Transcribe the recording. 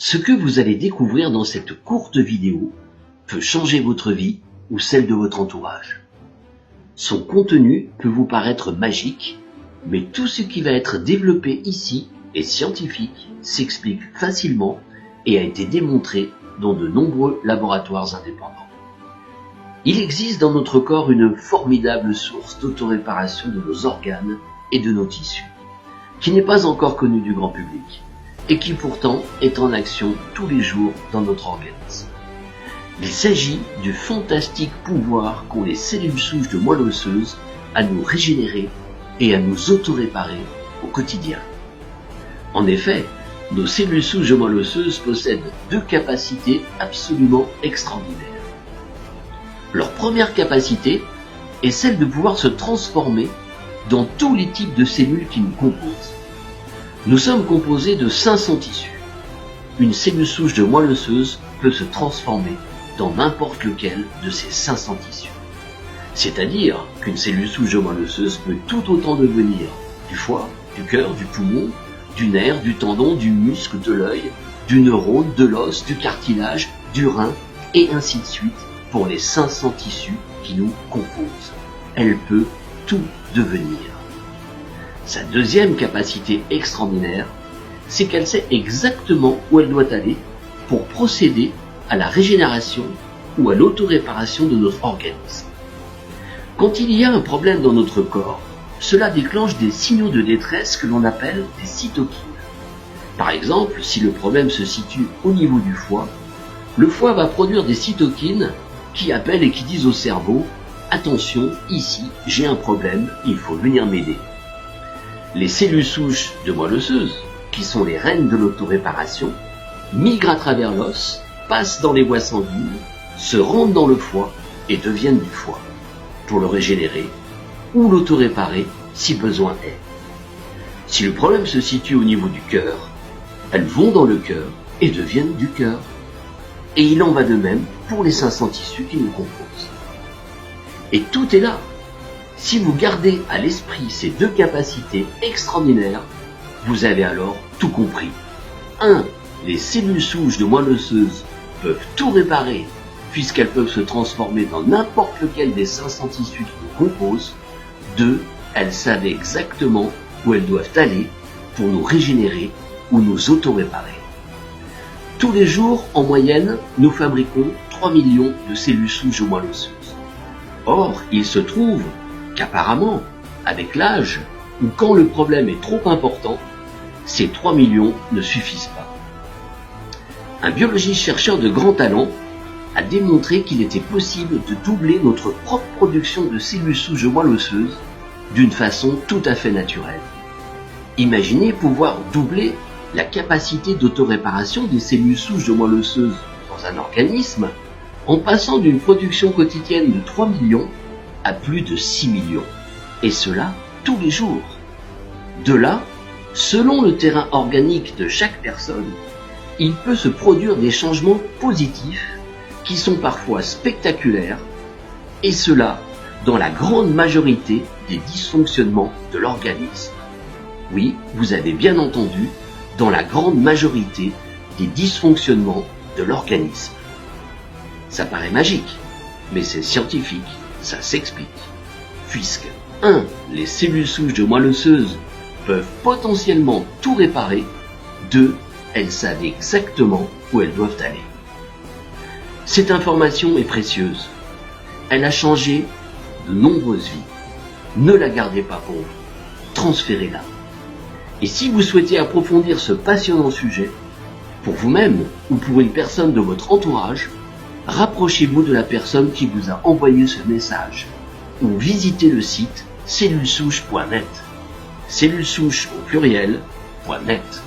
Ce que vous allez découvrir dans cette courte vidéo peut changer votre vie ou celle de votre entourage. Son contenu peut vous paraître magique, mais tout ce qui va être développé ici est scientifique, s'explique facilement et a été démontré dans de nombreux laboratoires indépendants. Il existe dans notre corps une formidable source d'autoréparation de nos organes et de nos tissus, qui n'est pas encore connue du grand public, et qui pourtant est en action tous les jours dans notre organisme. Il s'agit du fantastique pouvoir qu'ont les cellules souches de moelle osseuse à nous régénérer et à nous autoréparer au quotidien. En effet, nos cellules souches de moelle osseuse possèdent deux capacités absolument extraordinaires. Leur première capacité est celle de pouvoir se transformer dans tous les types de cellules qui nous composent. Nous sommes composés de 500 tissus. Une cellule souche de moelle osseuse peut se transformer dans n'importe lequel de ces 500 tissus. C'est-à-dire qu'une cellule souche de moelle osseuse peut tout autant devenir du foie, du cœur, du poumon, du nerf, du tendon, du muscle, de l'œil, du neurone, de l'os, du cartilage, du rein, et ainsi de suite pour les 500 tissus qui nous composent. Elle peut tout devenir. Sa deuxième capacité extraordinaire, c'est qu'elle sait exactement où elle doit aller pour procéder à la régénération ou à l'autoréparation de notre organisme. Quand il y a un problème dans notre corps, cela déclenche des signaux de détresse que l'on appelle des cytokines. Par exemple, si le problème se situe au niveau du foie, le foie va produire des cytokines qui appellent et qui disent au cerveau « Attention, ici, j'ai un problème, il faut venir m'aider ». Les cellules souches de moelle osseuse, qui sont les reines de l'autoréparation, migrent à travers l'os, passent dans les voies sanguines, se rendent dans le foie et deviennent du foie, pour le régénérer ou l'autoréparer si besoin est. Si le problème se situe au niveau du cœur, elles vont dans le cœur et deviennent du cœur. Et il en va de même pour les 500 tissus qui nous composent. Et tout est là. Si vous gardez à l'esprit ces deux capacités extraordinaires, vous avez alors tout compris. 1. Les cellules souches de moelle osseuse peuvent tout réparer, puisqu'elles peuvent se transformer dans n'importe lequel des 500 tissus qui nous composent. 2. Elles savent exactement où elles doivent aller pour nous régénérer ou nous auto-réparer. Tous les jours, en moyenne, nous fabriquons 3 millions de cellules souches de moelle osseuse. Or, il se trouve qu'apparemment, avec l'âge, ou quand le problème est trop important, ces 3 millions ne suffisent pas. Un biologiste chercheur de grand talent a démontré qu'il était possible de doubler notre propre production de cellules souches de moelle osseuse d'une façon tout à fait naturelle. Imaginez pouvoir doubler la capacité d'autoréparation des cellules souches de moelle osseuse dans un organisme en passant d'une production quotidienne de 3 millions à plus de 6 millions. Et cela tous les jours. De là, selon le terrain organique de chaque personne, il peut se produire des changements positifs qui sont parfois spectaculaires, et cela dans la grande majorité des dysfonctionnements de l'organisme. Oui, vous avez bien entendu, dans la grande majorité des dysfonctionnements de l'organisme. Ça paraît magique, mais c'est scientifique, ça s'explique. Puisque 1. Les cellules souches de moelle osseuse peuvent potentiellement tout réparer. 2. Elles savent exactement où elles doivent aller. Cette information est précieuse. Elle a changé de nombreuses vies. Ne la gardez pas pour vous. Transférez-la. Et si vous souhaitez approfondir ce passionnant sujet, pour vous-même ou pour une personne de votre entourage, rapprochez-vous de la personne qui vous a envoyé ce message ou visitez le site cellulesouches.net. Cellulesouches au pluriel.net.